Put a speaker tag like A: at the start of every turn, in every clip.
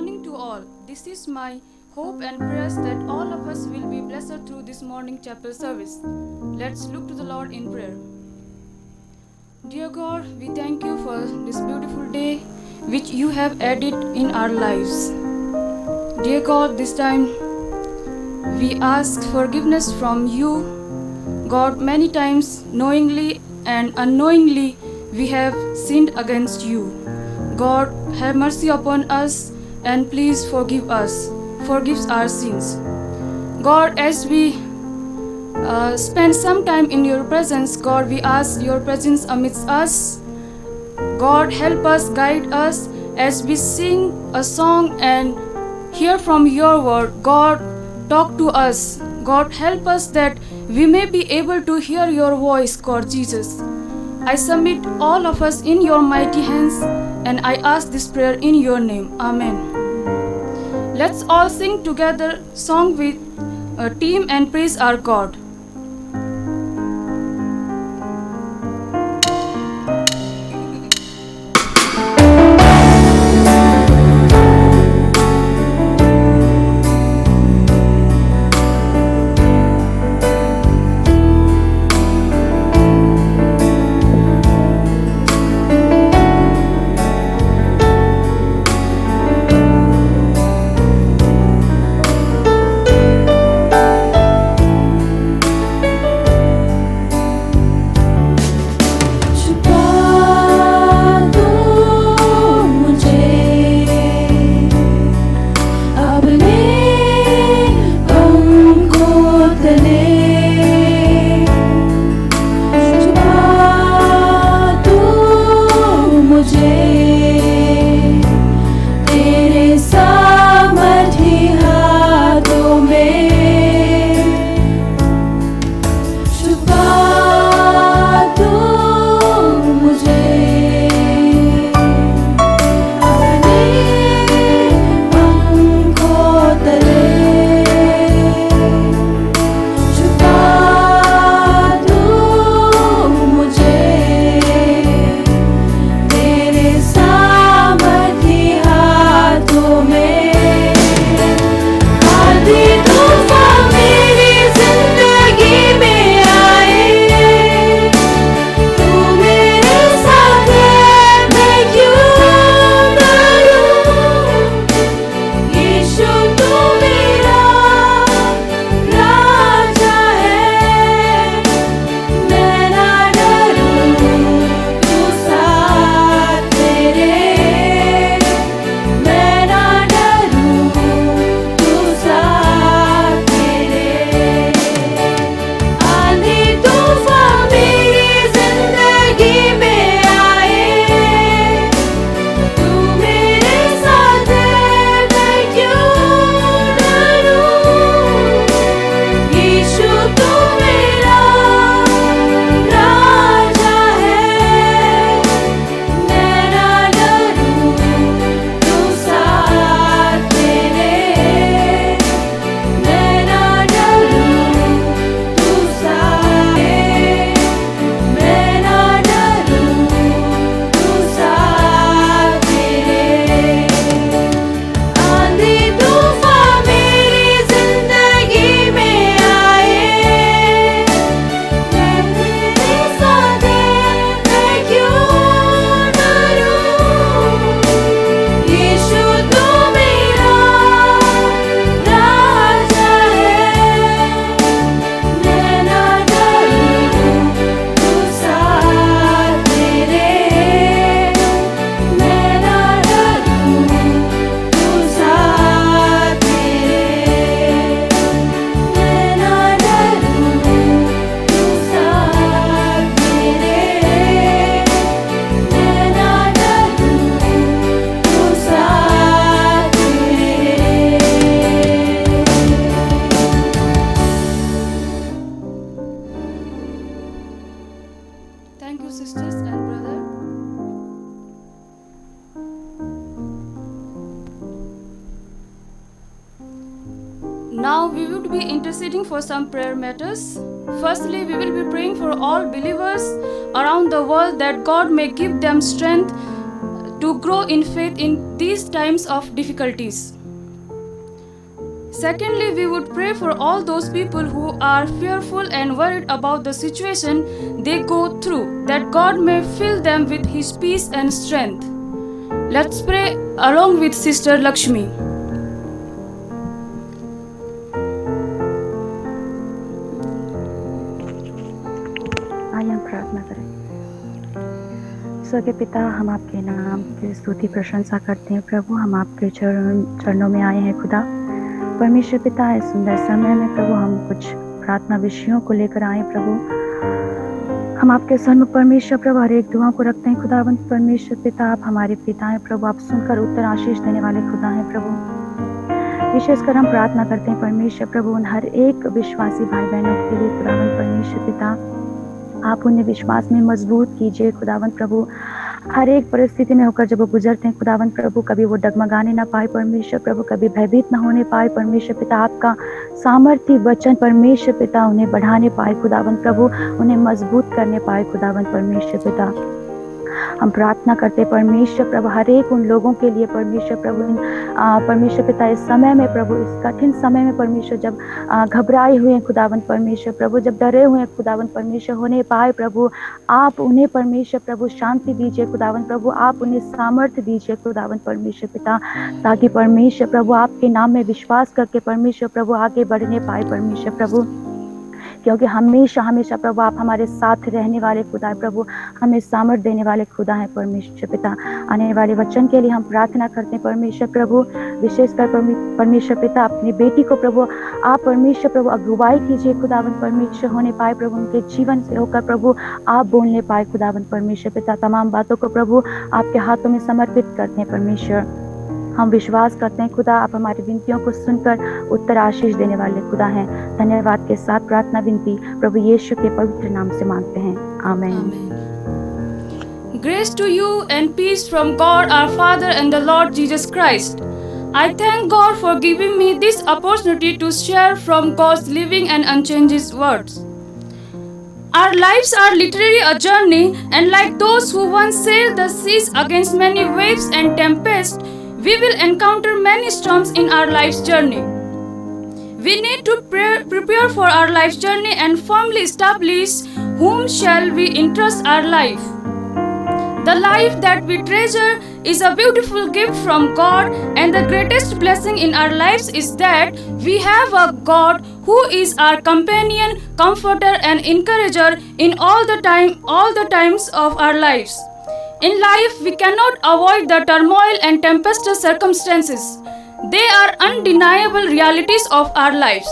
A: morning to all. This is my hope and prayers that all of us will be blessed through this morning chapel service. Let's look to the Lord in prayer. Dear God, we thank you for this beautiful day which you have added in our lives. Dear God, this time we ask forgiveness from you. God, many times knowingly and unknowingly we have sinned against you. God, have mercy upon us and please forgive us, forgive our sins. God, as we spend some time in your presence, God, we ask your presence amidst us. God, help us, guide us as we sing a song and hear from your word. God, talk to us. God, help us that we may be able to hear your voice, God Jesus. I submit all of us in your mighty hands and I ask this prayer in your name. Amen. Let's all sing together song with a team and praise our God. Thank you, sisters and brother. Now we will be interceding for some prayer matters. Firstly, we will be praying for all believers around the world that God may give them strength to grow in faith in these times of difficulties. Secondly, we would pray for all those people who are fearful and worried about the situation they go through, that God may fill them with His peace and strength. Let's pray along with Sister Lakshmi.
B: आइए हम प्रार्थना करें। स्वर्गीय पिता, हम आपके नाम की स्तुति प्रशंसा करते हैं प्रभु। हम आपके चरणों में आए हैं खुदा। परमेश्वर पिता, इस सुंदर समय में प्रभु हम कुछ प्रार्थना विषयों को लेकर आए प्रभु। हम आपके सन्मुख परमेश्वर प्रभु हर एक दुआ को रखते हैं खुदावंत परमेश्वर पिता। आप हमारे पिता हैं प्रभु, आप सुनकर उत्तर आशीष देने वाले खुदा हैं प्रभु। विशेषकर हम प्रार्थना करते हैं परमेश्वर प्रभु उन हर एक विश्वासी भाई बहनों के लिए खुदावंत परमेश्वर पिता, आप उन्हें विश्वास में मजबूत कीजिए खुदावंत प्रभु। हर एक परिस्थिति में होकर जब वो गुजरते हैं खुदावंत प्रभु, कभी वो डगमगाने ना पाए परमेश्वर प्रभु, कभी भयभीत ना होने पाए परमेश्वर पिता। आपका सामर्थ्य वचन परमेश्वर पिता उन्हें बढ़ाने पाए खुदावंत प्रभु, उन्हें मजबूत करने पाए खुदावंत परमेश्वर पिता। हम प्रार्थना करते परमेश्वर प्रभु हर एक उन लोगों के लिए परमेश्वर प्रभु, परमेश्वर पिता इस समय में प्रभु, इस कठिन समय में परमेश्वर जब घबराए हुए हैं खुदावंत परमेश्वर प्रभु, जब डरे हुए हैं खुदावंत परमेश्वर, होने पाए प्रभु आप उन्हें परमेश्वर प्रभु शांति दीजिए खुदावंत प्रभु, आप उन्हें सामर्थ्य दीजिए खुदावंत परमेश्वर पिता, ताकि परमेश्वर प्रभु आपके नाम में विश्वास करके परमेश्वर प्रभु आगे बढ़ने पाए परमेश्वर प्रभु। क्योंकि हमेशा हमेशा प्रभु आप हमारे साथ रहने वाले खुदा है प्रभु, हमें सामर्थ्य देने वाले खुदा है परमेश्वर पिता। आने वाले वचन के लिए हम प्रार्थना करते हैं परमेश्वर प्रभु। विशेषकर परमेश्वर पिता अपनी बेटी को प्रभु आप परमेश्वर प्रभु अगुवाई कीजिए खुदावंत परमेश्वर, होने पाए प्रभु उनके जीवन से होकर प्रभु आप बोलने पाए खुदावंत परमेश्वर पिता। तमाम बातों को प्रभु आपके हाथों में समर्पित करते हैं परमेश्वर। हम विश्वास करते हैं खुदा आप हमारी विनतियों को सुनकर उत्तर आशीष देने वाले खुदा हैं। धन्यवाद के साथ प्रार्थना विनती प्रभु यीशु के पवित्र नाम से मांगते हैं, आमीन।
A: Grace to you and peace from God our Father and the Lord Jesus Christ. I thank God for giving me this opportunity to share from God's living and unchanged words. Our lives are literally a journey, and like those who once sailed the seas against many waves and tempests, we will encounter many storms in our life's journey. We need to prepare for our life's journey and firmly establish whom shall we entrust our life. The life that we treasure is a beautiful gift from God, and the greatest blessing in our lives is that we have a God who is our companion, comforter and encourager in all the times of our lives. In life, we cannot avoid the turmoil and tempestuous circumstances. They are undeniable realities of our lives.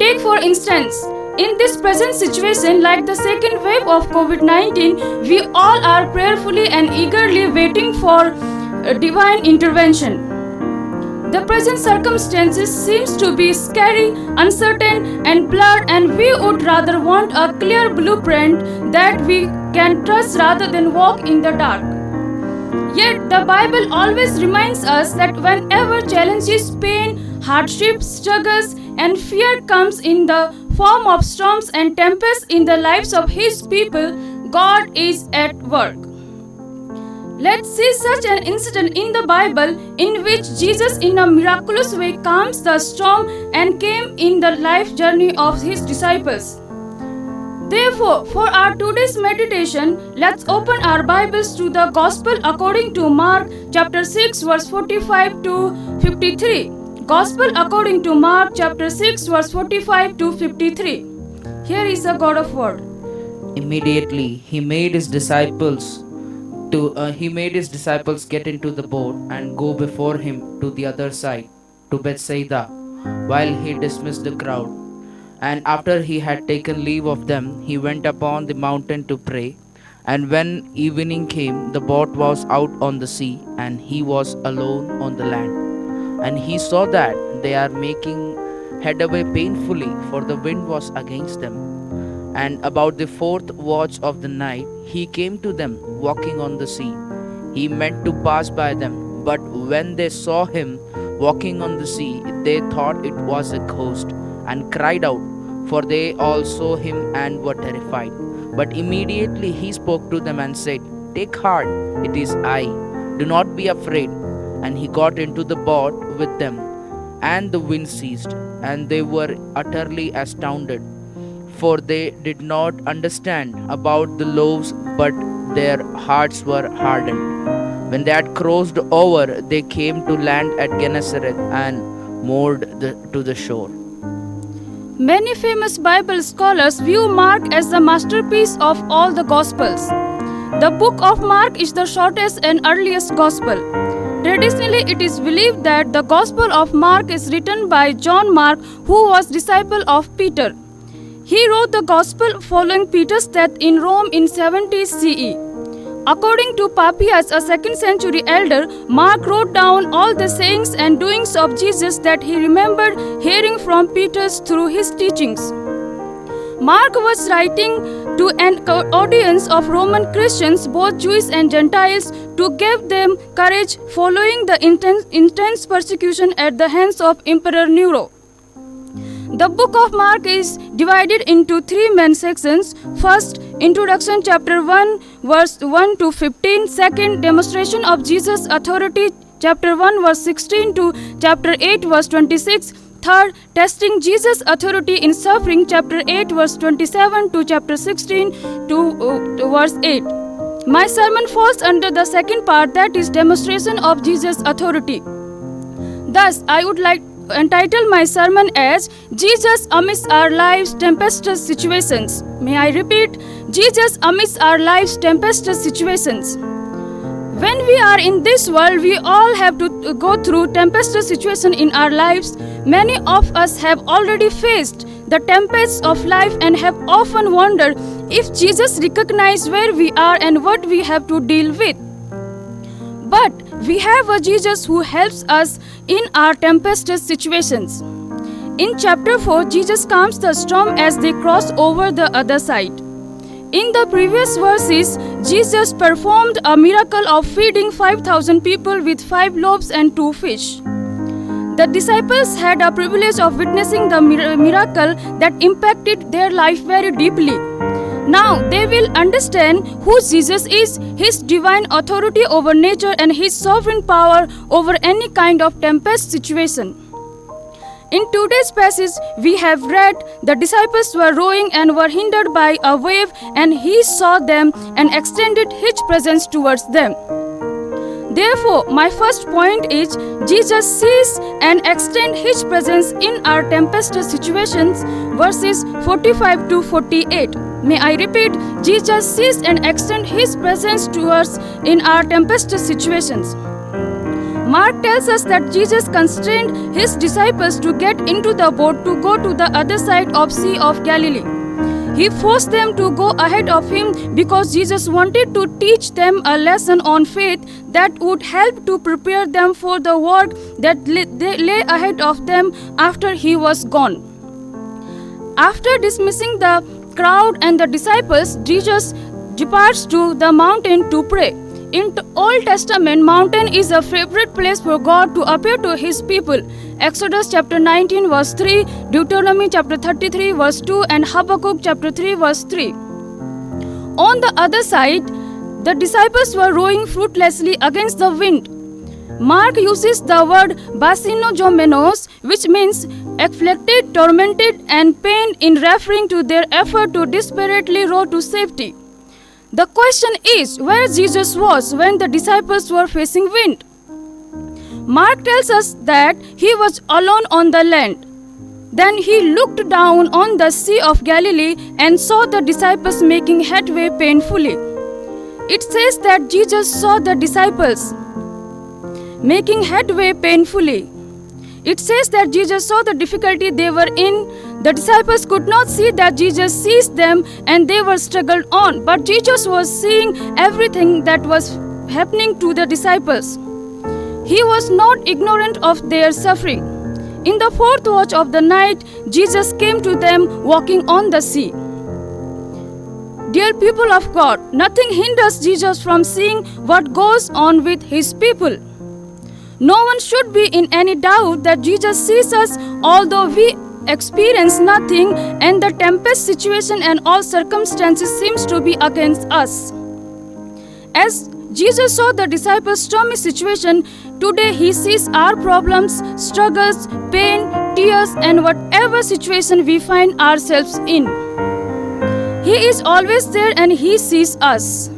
A: Take for instance, in this present situation, like the second wave of COVID-19, we all are prayerfully and eagerly waiting for divine intervention. The present circumstances seems to be scary, uncertain and blurred, and we would rather want a clear blueprint that we can trust rather than walk in the dark. Yet the Bible always reminds us that whenever challenges, pain, hardships, struggles and fear comes in the form of storms and tempests in the lives of His people, God is at work. Let's see such an incident in the Bible in which Jesus in a miraculous way calms the storm and came in the life journey of His disciples. Therefore, for our today's meditation, let's open our Bibles to the Gospel according to Mark chapter 6 verse 45 to 53. Gospel according to Mark chapter 6 verse 45 to 53. Here is the God of Word.
C: Immediately he made his disciples get into the boat and go before him to the other side, to Bethsaida, while he dismissed the crowd. And after he had taken leave of them, he went upon the mountain to pray. And when evening came, the boat was out on the sea, and he was alone on the land. And he saw that they are making headway painfully, for the wind was against them. And about the fourth watch of the night, he came to them walking on the sea. He meant to pass by them, but when they saw him walking on the sea, they thought it was a ghost, and cried out, for they all saw him and were terrified. But immediately he spoke to them and said, "Take heart, it is I. "Do not be afraid." And he got into the boat with them, and the wind ceased, and they were utterly astounded, for they did not understand about the loaves, but their hearts were hardened. When they had crossed over, they came to land at Gennesaret and moored to the shore.
A: Many famous Bible scholars view Mark as the masterpiece of all the Gospels. The book of Mark is the shortest and earliest Gospel. Traditionally, it is believed that the Gospel of Mark is written by John Mark, who was disciple of Peter. He wrote the Gospel following Peter's death in Rome in 70 CE. According to Papias, a 2nd century elder, Mark wrote down all the sayings and doings of Jesus that he remembered hearing from Peter through his teachings. Mark was writing to an audience of Roman Christians, both Jews and Gentiles, to give them courage following the intense persecution at the hands of Emperor Nero. The book of Mark is divided into 3 main sections. First, Introduction, chapter 1, verse 1 to 15. Second, Demonstration of Jesus' authority, chapter 1, verse 16 to chapter 8, verse 26. Third, Testing Jesus' authority in suffering, chapter 8, verse 27 to chapter 16 to verse 8. My sermon falls under the second part, that is Demonstration of Jesus' authority. Thus, I would like entitle my sermon as Jesus amidst our lives' tempestuous situations. May I repeat? Jesus amidst our lives' tempestuous situations. When we are in this world, we all have to go through tempestuous situations in our lives. Many of us have already faced the tempests of life and have often wondered if Jesus recognized where we are and what we have to deal with. But we have a Jesus who helps us in our tempestuous situations. In chapter 4, Jesus calms the storm as they cross over the other side. In the previous verses, Jesus performed a miracle of feeding 5,000 people with 5 loaves and 2 fish. The disciples had a privilege of witnessing the miracle that impacted their life very deeply. Now they will understand who Jesus is, his divine authority over nature, and his sovereign power over any kind of tempest situation. In today's passage, we have read the disciples were rowing and were hindered by a wave, and he saw them and extended his presence towards them. Therefore, my first point is Jesus sees and extends his presence in our tempestuous situations, verses 45 to 48. May I repeat? Jesus sees and extends his presence to us in our tempestuous situations. Mark tells us that Jesus constrained his disciples to get into the boat to go to the other side of Sea of Galilee. He forced them to go ahead of him because Jesus wanted to teach them a lesson on faith that would help to prepare them for the work that lay ahead of them after he was gone. After dismissing the crowd and the disciples, Jesus departs to the mountain to pray. In the Old Testament, mountain is a favorite place for God to appear to his people. Exodus chapter 19 verse 3, Deuteronomy chapter 33 verse 2, and Habakkuk chapter 3 verse 3. On the other side, the disciples were rowing fruitlessly against the wind. Mark uses the word basinojomenos, which means afflicted, tormented, and pained in referring to their effort to desperately row to safety. The question is where Jesus was when the disciples were facing wind. Mark tells us that he was alone on the land. Then he looked down on the Sea of Galilee and saw the disciples making headway painfully. It says that Jesus saw the disciples making headway painfully. It says that Jesus saw the difficulty they were in. The disciples could not see that Jesus sees them and they were struggled on. But Jesus was seeing everything that was happening to the disciples. He was not ignorant of their suffering. In the 4th watch of the night, Jesus came to them walking on the sea. Dear people of God, nothing hinders Jesus from seeing what goes on with his people. No one should be in any doubt that Jesus sees us, although we experience nothing and the tempest situation and all circumstances seems to be against us. As Jesus saw the disciples' stormy situation. Today he sees our problems, struggles, pain, tears, and whatever situation we find ourselves in. He is always there and he sees us.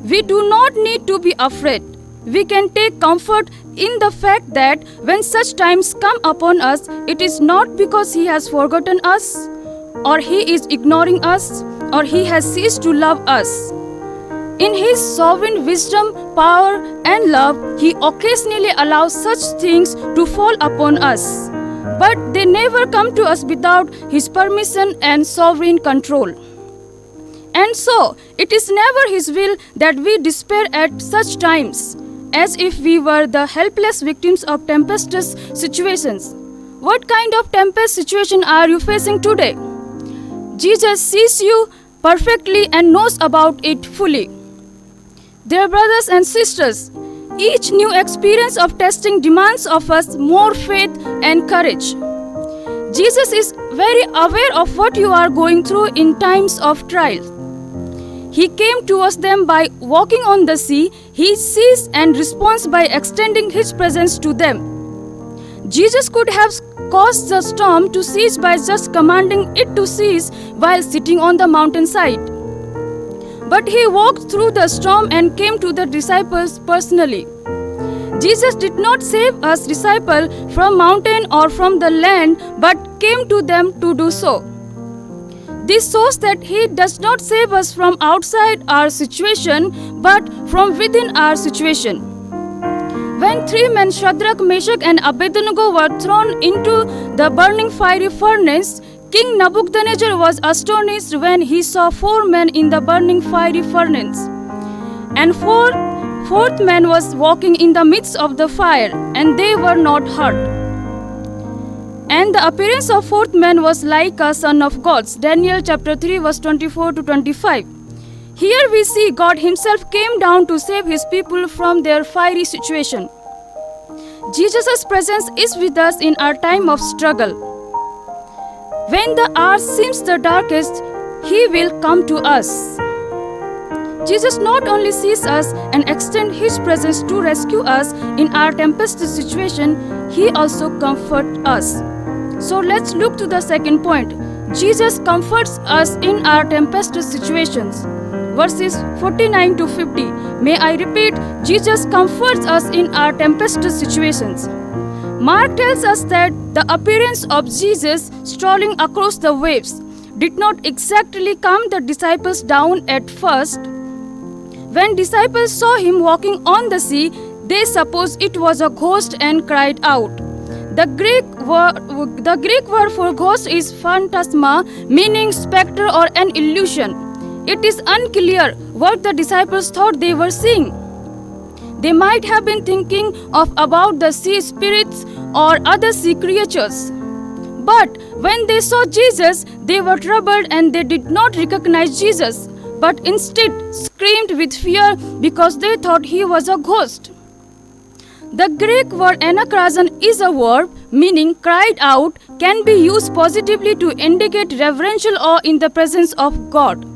A: We do not need to be afraid. We can take comfort in the fact that when such times come upon us, it is not because he has forgotten us, or he is ignoring us, or he has ceased to love us. In his sovereign wisdom, power, and love, he occasionally allows such things to fall upon us. But they never come to us without his permission and sovereign control. And so, it is never his will that we despair at such times, as if we were the helpless victims of tempestuous situations. What kind of tempest situation are you facing today? Jesus sees you perfectly and knows about it fully. Dear brothers and sisters, each new experience of testing demands of us more faith and courage. Jesus is very aware of what you are going through in times of trial. He came towards them by walking on the sea. He sees and responds by extending his presence to them. Jesus could have caused the storm to cease by just commanding it to cease while sitting on the mountainside. But he walked through the storm and came to the disciples personally. Jesus did not save us disciples from mountain or from the land, but came to them to do so. This shows that he does not save us from outside our situation, but from within our situation. When three men, Shadrach, Meshach, and Abednego, were thrown into the burning fiery furnace, King Nebuchadnezzar was astonished when he saw four men in the burning fiery furnace. And fourth man was walking in the midst of the fire, and they were not hurt. And the appearance of fourth man was like a son of God. Daniel chapter 3 verse 24 to 25. Here we see God himself came down to save his people from their fiery situation. Jesus' presence is with us in our time of struggle. When the hour seems the darkest, he will come to us. Jesus not only sees us and extends his presence to rescue us in our tempestuous situation, he also comforts us. So let's look to the second point. Jesus comforts us in our tempestuous situations. Verses 49 to 50. May I repeat, Jesus comforts us in our tempestuous situations. Mark tells us that the appearance of Jesus strolling across the waves did not exactly calm the disciples down at first. When disciples saw him walking on the sea, they supposed it was a ghost and cried out. The Greek word for ghost is phantasma, meaning spectre or an illusion. It is unclear what the disciples thought they were seeing. They might have been thinking about the sea spirits or other sea creatures. But when they saw Jesus, they were troubled and they did not recognize Jesus, but instead screamed with fear because they thought he was a ghost. The Greek word anakrazan is a verb meaning cried out, can be used positively to indicate reverential awe in the presence of God.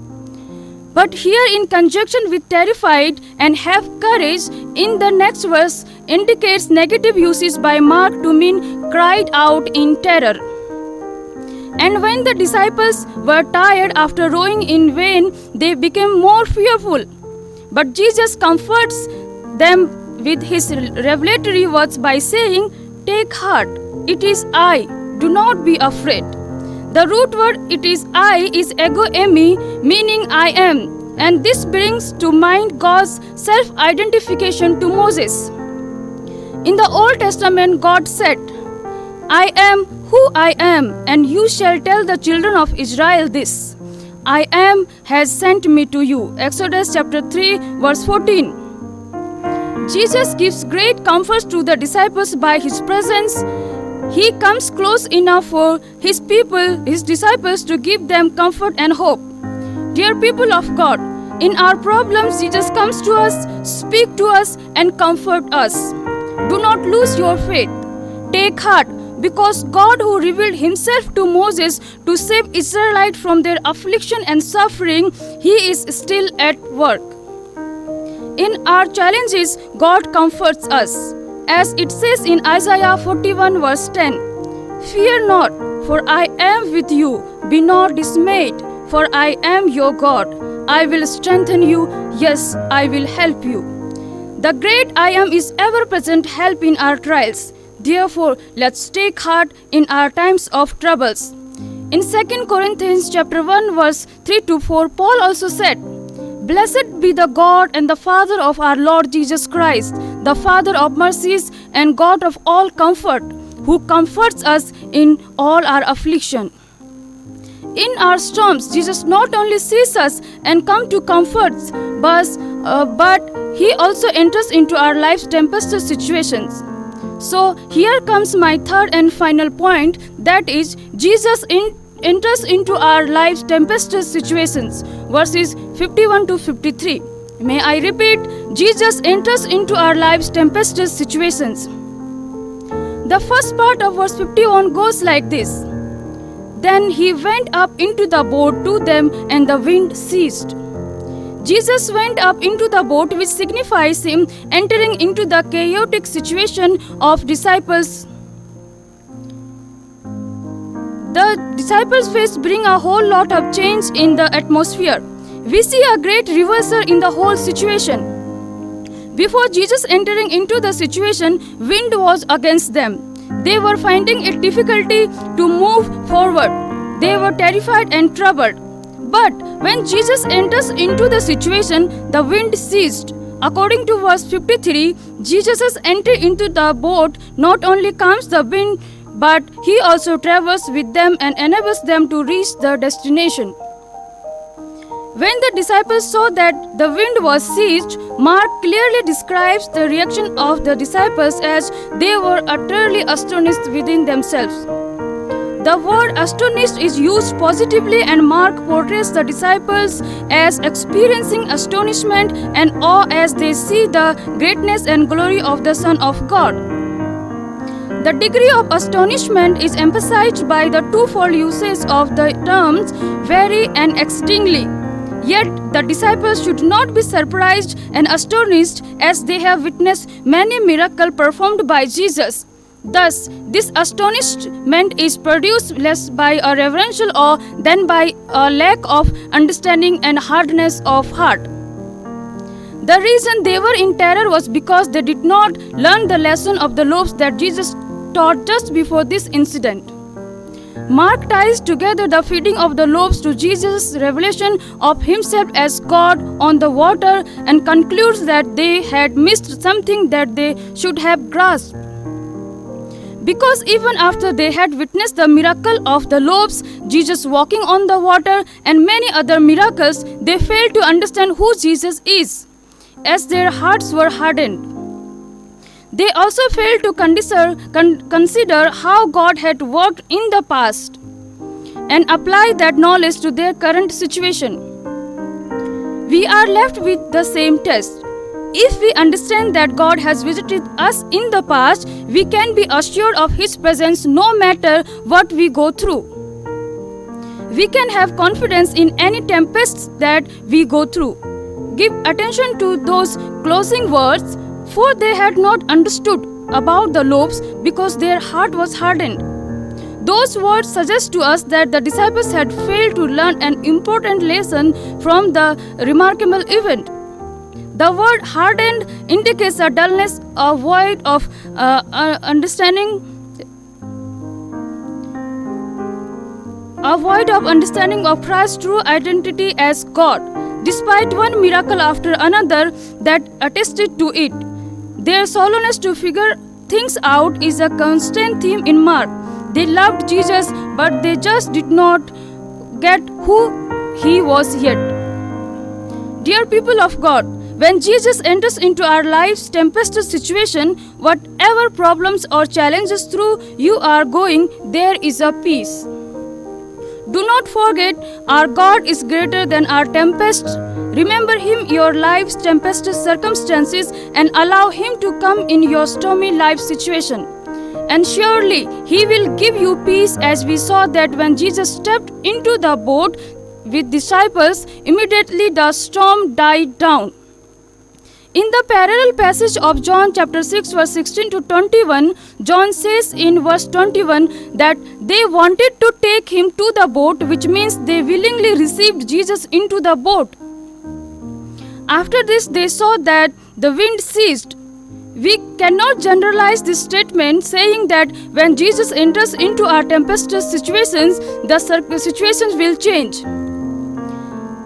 A: But here in conjunction with terrified and have courage in the next verse indicates negative usage by Mark to mean cried out in terror. And when the disciples were tired after rowing in vain, they became more fearful. But Jesus comforts them with his revelatory words by saying, "Take heart, it is I, do not be afraid." The root word "it is I" is ego eimi, meaning I am, and this brings to mind God's self-identification to Moses. In the Old Testament, God said, "I am who I am, and you shall tell the children of Israel this, I am has sent me to you." Exodus chapter 3 verse 14. Jesus gives great comfort to the disciples by his presence. He comes close enough for his people, his disciples, to give them comfort and hope. Dear people of God, in our problems, Jesus comes to us, speaks to us, and comforts us. Do not lose your faith. Take heart, because God, who revealed himself to Moses to save Israelites from their affliction and suffering, he is still at work. In our challenges, God comforts us. As it says in Isaiah 41 verse 10, "Fear not, for I am with you. Be not dismayed, for I am your God. I will strengthen you. Yes, I will help you." The great I am is ever-present help in our trials. Therefore, let's take heart in our times of troubles. In 2 Corinthians chapter 1 verse 3 to 4, Paul also said, "Blessed be the God and the Father of our Lord Jesus Christ, the Father of mercies and God of all comfort, who comforts us in all our affliction." In our storms, Jesus not only sees us and comes to comfort us, but He also enters into our life's tempestuous situations. So here comes my third and final point, that is, Jesus enters into our life's tempestuous situations, verses 51 to 53. May I repeat, Jesus enters into our life's tempestuous situations. The first part of verse 51 goes like this: "Then he went up into the boat to them, and the wind ceased." Jesus went up into the boat, which signifies him entering into the chaotic situation of disciples. The disciples' face bring a whole lot of change in the atmosphere. We see a great reversal in the whole situation. Before Jesus entering into the situation, wind was against them. They were finding it difficulty to move forward. They were terrified and troubled. But when Jesus enters into the situation, the wind ceased. According to verse 53, Jesus' entry into the boat not only calms the wind, but he also travels with them and enables them to reach the destination. When the disciples saw that the wind was ceased, Mark clearly describes the reaction of the disciples as they were utterly astonished within themselves. The word astonished is used positively, and Mark portrays the disciples as experiencing astonishment and awe as they see the greatness and glory of the Son of God. The degree of astonishment is emphasized by the twofold usage of the terms very and exceedingly. Yet the disciples should not be surprised and astonished, as they have witnessed many miracles performed by Jesus. Thus, this astonishment is produced less by a reverential awe than by a lack of understanding and hardness of heart. The reason they were in terror was because they did not learn the lesson of the loaves that Jesus taught just before this incident. Mark ties together the feeding of the loaves to Jesus' revelation of himself as God on the water and concludes that they had missed something that they should have grasped. Because even after they had witnessed the miracle of the loaves, Jesus walking on the water, and many other miracles, they failed to understand who Jesus is, as their hearts were hardened. They also failed to consider how God had worked in the past and apply that knowledge to their current situation. We are left with the same test. If we understand that God has visited us in the past, we can be assured of His presence no matter what we go through. We can have confidence in any tempests that we go through. Give attention to those closing words, for they had not understood about the loaves because their heart was hardened. Those words suggest to us that the disciples had failed to learn an important lesson from the remarkable event. The word hardened indicates a dullness, a void of understanding of Christ's true identity as God, despite one miracle after another that attested to it. Their slowness to figure things out is a constant theme in Mark. They loved Jesus, but they just did not get who He was yet. Dear people of God, when Jesus enters into our life's tempestuous situation, whatever problems or challenges through you are going, there is a peace. Do not forget, our God is greater than our tempests. Remember Him in your life's tempestuous circumstances and allow Him to come in your stormy life situation. And surely He will give you peace, as we saw that when Jesus stepped into the boat with disciples, immediately the storm died down. In the parallel passage of John chapter 6 verse 16 to 21, John says in verse 21 that they wanted to take him to the boat, which means they willingly received Jesus into the boat. After this, they saw that the wind ceased. We cannot generalize this statement saying that when Jesus enters into our tempestuous situations, the situations will change.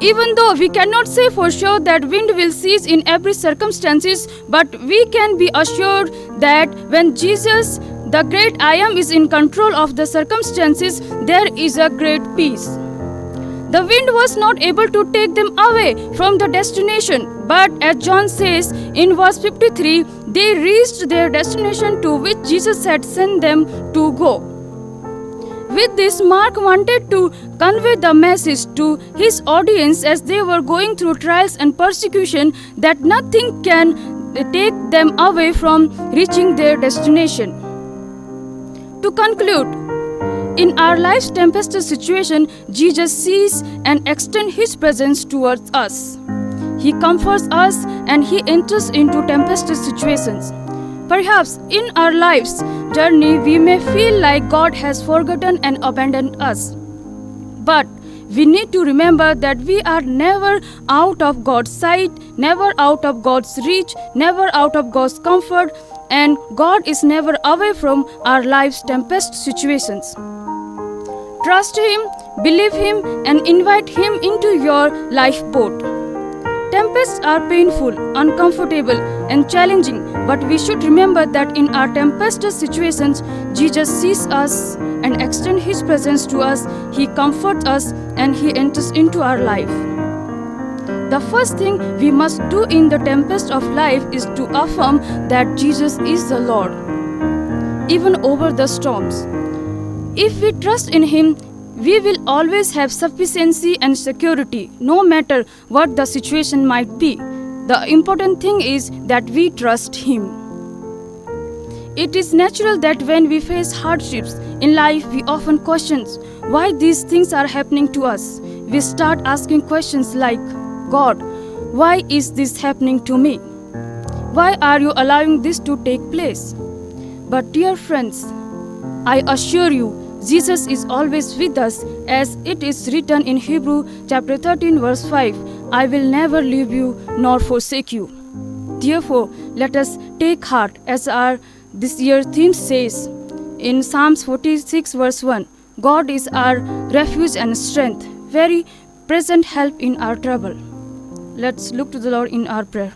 A: Even though we cannot say for sure that wind will cease in every circumstances, but we can be assured that when Jesus, the great I Am, is in control of the circumstances, there is a great peace. The wind was not able to take them away from the destination, but as John says in verse 53, they reached their destination to which Jesus had sent them to go. With this, Mark wanted to convey the message to his audience as they were going through trials and persecution that nothing can take them away from reaching their destination. To conclude, in our life's tempestuous situation, Jesus sees and extends His presence towards us. He comforts us and He enters into tempestuous situations. Perhaps in our life's journey, we may feel like God has forgotten and abandoned us. But we need to remember that we are never out of God's sight, never out of God's reach, never out of God's comfort, and God is never away from our life's tempest situations. Trust Him, believe Him, and invite Him into your lifeboat. Tempests are painful, uncomfortable, and challenging, but we should remember that in our tempestuous situations, Jesus sees us and extends His presence to us. He comforts us and He enters into our life. The first thing we must do in the tempest of life is to affirm that Jesus is the Lord, even over the storms. If we trust in Him, we will always have sufficiency and security, no matter what the situation might be. The important thing is that we trust Him. It is natural that when we face hardships in life, we often question why these things are happening to us. We start asking questions like, God, why is this happening to me? Why are you allowing this to take place? But dear friends, I assure you, Jesus is always with us, as it is written in Hebrew chapter 13 verse 5, I will never leave you nor forsake you. Therefore, let us take heart, as our this year theme says in Psalms 46 verse 1, God is our refuge and strength, very present help in our trouble. Let's look to the Lord in our prayer.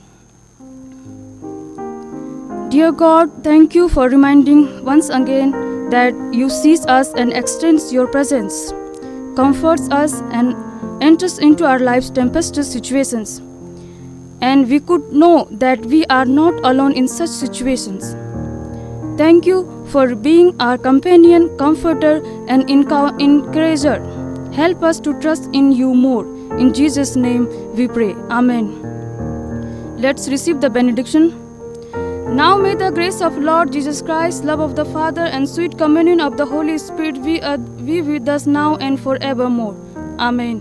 A: Dear God, thank you for reminding once again that you sees us and extends your presence, comforts us and enters into our life's tempestuous situations. And we could know that we are not alone in such situations. Thank you for being our companion, comforter, and encourager. Help us to trust in you more. In Jesus' name we pray. Amen. Let's receive the benediction. Now may the grace of Lord Jesus Christ, love of the Father, and sweet communion of the Holy Spirit be with us now and forevermore. Amen.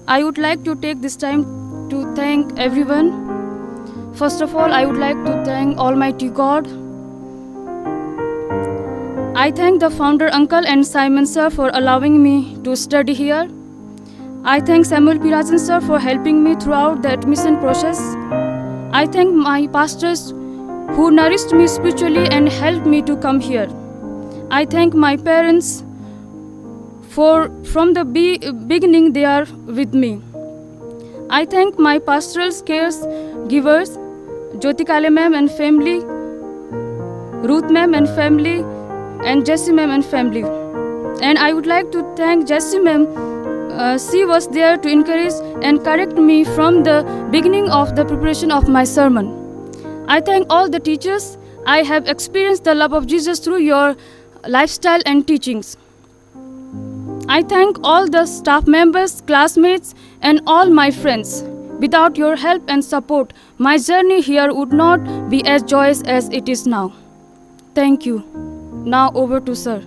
A: I would like to take this time to thank everyone. First of all, I would like to thank Almighty God. I thank the founder uncle and Simon sir for allowing me to study here. I thank Samuel Pirajan sir for helping me throughout the admission process. I thank my pastors who nourished me spiritually and helped me to come here. I thank my parents for from the beginning they are with me. I thank my pastoral cares givers, Jyoti Kale ma'am and family, Ruth ma'am and family, and Jessie ma'am and family. And I would like to thank Jessie ma'am. She was there to encourage and correct me from the beginning of the preparation of my sermon. I thank all the teachers. I have experienced the love of Jesus through your lifestyle and teachings. I thank all the staff members, classmates, and all my friends. Without your help and support, my journey here would not be as joyous as it is now. Thank you. Now over to Sir.